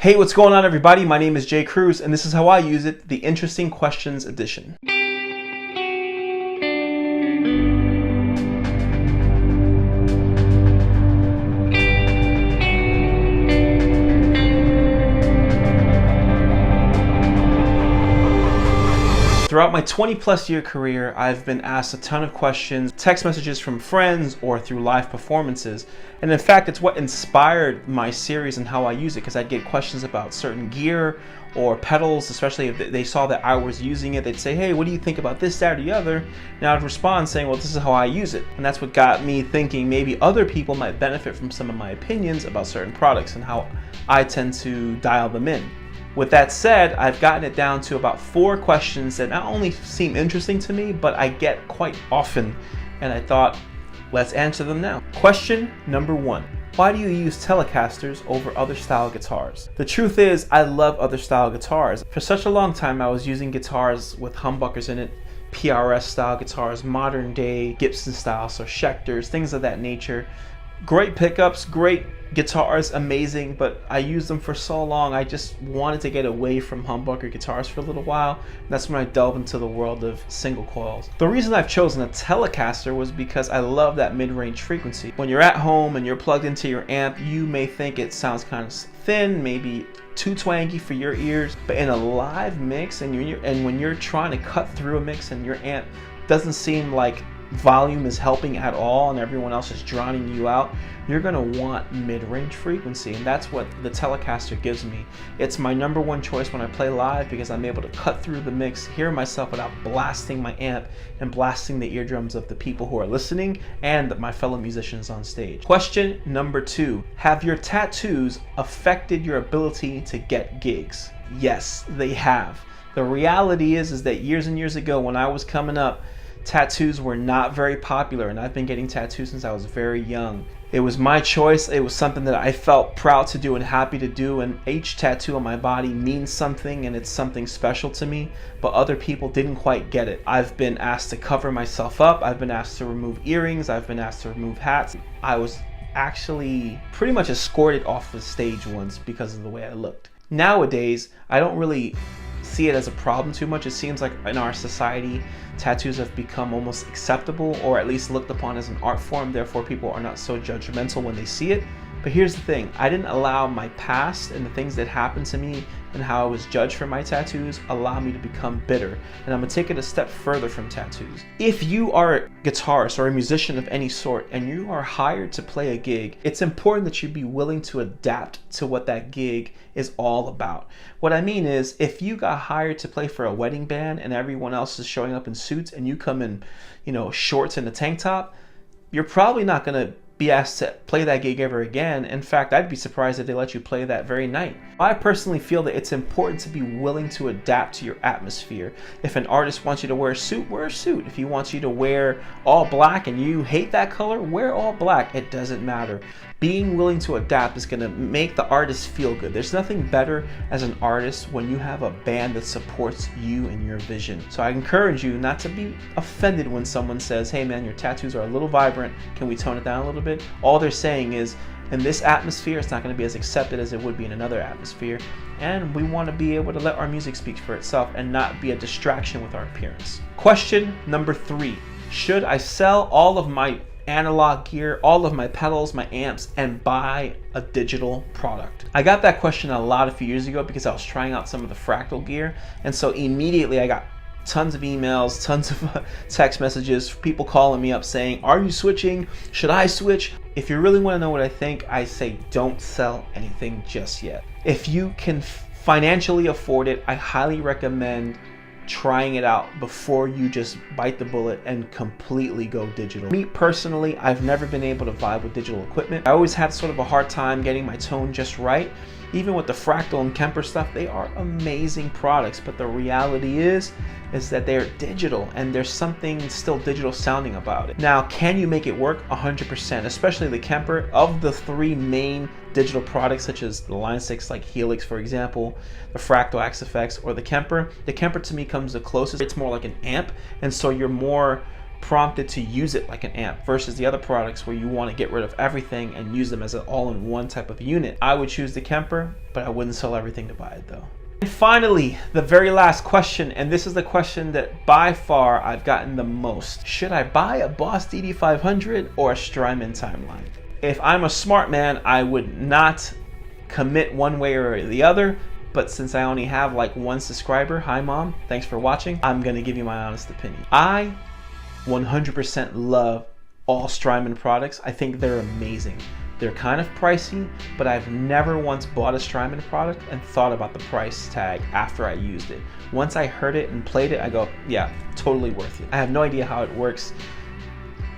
Hey, what's going on everybody? My name is Cruz and this is how I use it, the Interesting Questions edition. Throughout my 20+ year career, I've been asked a ton of questions, text messages from friends or through live performances. And in fact, it's what inspired my series and how I use it, because I'd get questions about certain gear or pedals, especially if they saw that I was using it. They'd say, hey, what do you think about this, that, or the other? And I'd respond saying, well, this is how I use it. And that's what got me thinking maybe other people might benefit from some of my opinions about certain products and how I tend to dial them in. With that said, I've gotten it down to about 4 questions that not only seem interesting to me, but I get quite often, and I thought, let's answer them now. Question number 1. Why do you use Telecasters over other style guitars? The truth is, I love other style guitars. For such a long time, I was using guitars with humbuckers in it, PRS style guitars, modern day Gibson style, so Schecters, things of that nature. Great pickups, great guitars, amazing, but I used them for so long, I just wanted to get away from humbucker guitars for a little while. That's when I delved into the world of single coils. The reason I've chosen a Telecaster was because I love that mid-range frequency. When you're at home and you're plugged into your amp, you may think it sounds kind of thin, maybe too twangy for your ears, but in a live mix and when you're trying to cut through a mix and your amp doesn't seem like volume is helping at all and everyone else is drowning you out, you're going to want mid-range frequency, and that's what the Telecaster gives me. It's my number one choice when I play live because I'm able to cut through the mix, hear myself without blasting my amp and blasting the eardrums of the people who are listening and my fellow musicians on stage. Question number 2. Have your tattoos affected your ability to get gigs? Yes, they have. The reality is that years and years ago when I was coming up, tattoos were not very popular, and I've been getting tattoos since I was very young. It was my choice. It was something that I felt proud to do and happy to do, and each tattoo on my body means something and it's something special to me, but other people didn't quite get it. I've been asked to cover myself up. I've been asked to remove earrings. I've been asked to remove hats. I was actually pretty much escorted off the stage once because of the way I looked. Nowadays, I don't really see it as a problem too much. It seems like in our society, tattoos have become almost acceptable, or at least looked upon as an art form. Therefore, people are not so judgmental when they see it. But here's the thing, I didn't allow my past and the things that happened to me and how I was judged for my tattoos allow me to become bitter. And I'm gonna take it a step further from tattoos. If you are a guitarist or a musician of any sort and you are hired to play a gig, it's important that you be willing to adapt to what that gig is all about. What I mean is, if you got hired to play for a wedding band and everyone else is showing up in suits and you come in, shorts and a tank top, you're probably not gonna be asked to play that gig ever again. In fact, I'd be surprised if they let you play that very night. I personally feel that it's important to be willing to adapt to your atmosphere. If an artist wants you to wear a suit, wear a suit. If he wants you to wear all black and you hate that color, wear all black. It doesn't matter. Being willing to adapt is going to make the artist feel good. There's nothing better as an artist when you have a band that supports you and your vision. So I encourage you not to be offended when someone says, hey man, your tattoos are a little vibrant, can we tone it down a little bit? All they're saying is, in this atmosphere, it's not going to be as accepted as it would be in another atmosphere, and we want to be able to let our music speak for itself and not be a distraction with our appearance. Question number 3. Should I sell all of my analog gear, all of my pedals, my amps, and buy a digital product? I got that question a lot a few years ago because I was trying out some of the Fractal gear, and so immediately I got tons of emails, tons of text messages, people calling me up saying, are you switching? Should I switch? If you really want to know what I think, I say don't sell anything just yet. If you can financially afford it, I highly recommend trying it out before you just bite the bullet and completely go digital. Me personally, I've never been able to vibe with digital equipment. I always had sort of a hard time getting my tone just right. Even with the Fractal and Kemper stuff, they are amazing products, but the reality is that they're digital and there's something still digital sounding about it. Now, can you make it work? 100%, especially the Kemper. Of the 3 main digital products, such as the Line 6 like Helix, for example, the Fractal XFX, or the Kemper to me comes the closest. It's more like an amp, and so you're more prompted to use it like an amp versus the other products where you want to get rid of everything and use them as an all-in-one type of unit. I would choose the Kemper, but I wouldn't sell everything to buy it though. And finally, the very last question, and this is the question that by far I've gotten the most. Should I buy a Boss DD500 or a Strymon Timeline? If I'm a smart man, I would not commit one way or the other, but since I only have like one subscriber, hi mom, thanks for watching, I'm gonna give you my honest opinion. I 100% love all Strymon products. I think they're amazing. They're kind of pricey, but I've never once bought a Strymon product and thought about the price tag after I used it. Once I heard it and played it, I go, yeah, totally worth it. I have no idea how it works.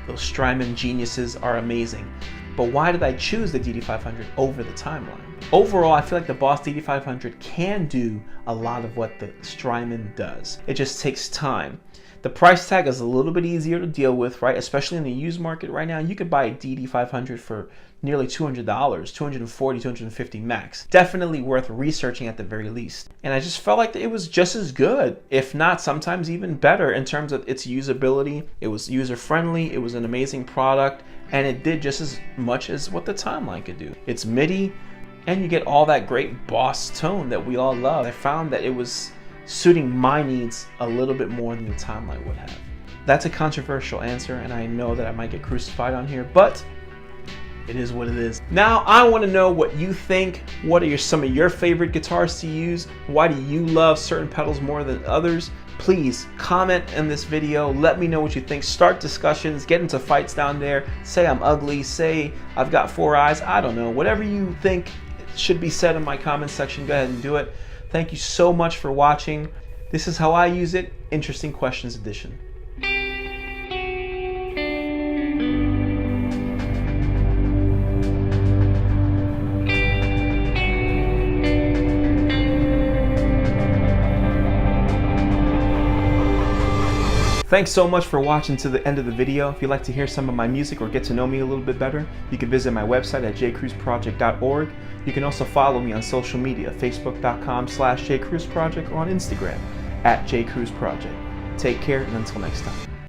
Those Strymon geniuses are amazing. But why did I choose the DD500 over the Timeline? Overall, I feel like the Boss DD500 can do a lot of what the Strymon does. It just takes time. The price tag is a little bit easier to deal with, right? Especially in the used market right now. You could buy a DD500 for nearly $200, $240, $250 max. Definitely worth researching at the very least. And I just felt like it was just as good, if not sometimes even better in terms of its usability. It was user-friendly, it was an amazing product, and it did just as much as what the Timeline could do. It's MIDI, and you get all that great Boss tone that we all love. I found that it was suiting my needs a little bit more than the Timeline would have. That's a controversial answer, and I know that I might get crucified on here, but it is what it is. Now, I want to know what you think. What are some of your favorite guitars to use? Why do you love certain pedals more than others? Please comment in this video. Let me know what you think. Start discussions. Get into fights down there. Say I'm ugly. Say I've got 4 eyes. I don't know. Whatever you think should be said in my comment section, go ahead and do it. Thank you so much for watching. This is how I use it. Interesting Questions Edition. Thanks so much for watching to the end of the video. If you'd like to hear some of my music or get to know me a little bit better, you can visit my website at jcruzproject.org. You can also follow me on social media, facebook.com/jcruzproject or on Instagram @jcruzproject. Take care and until next time.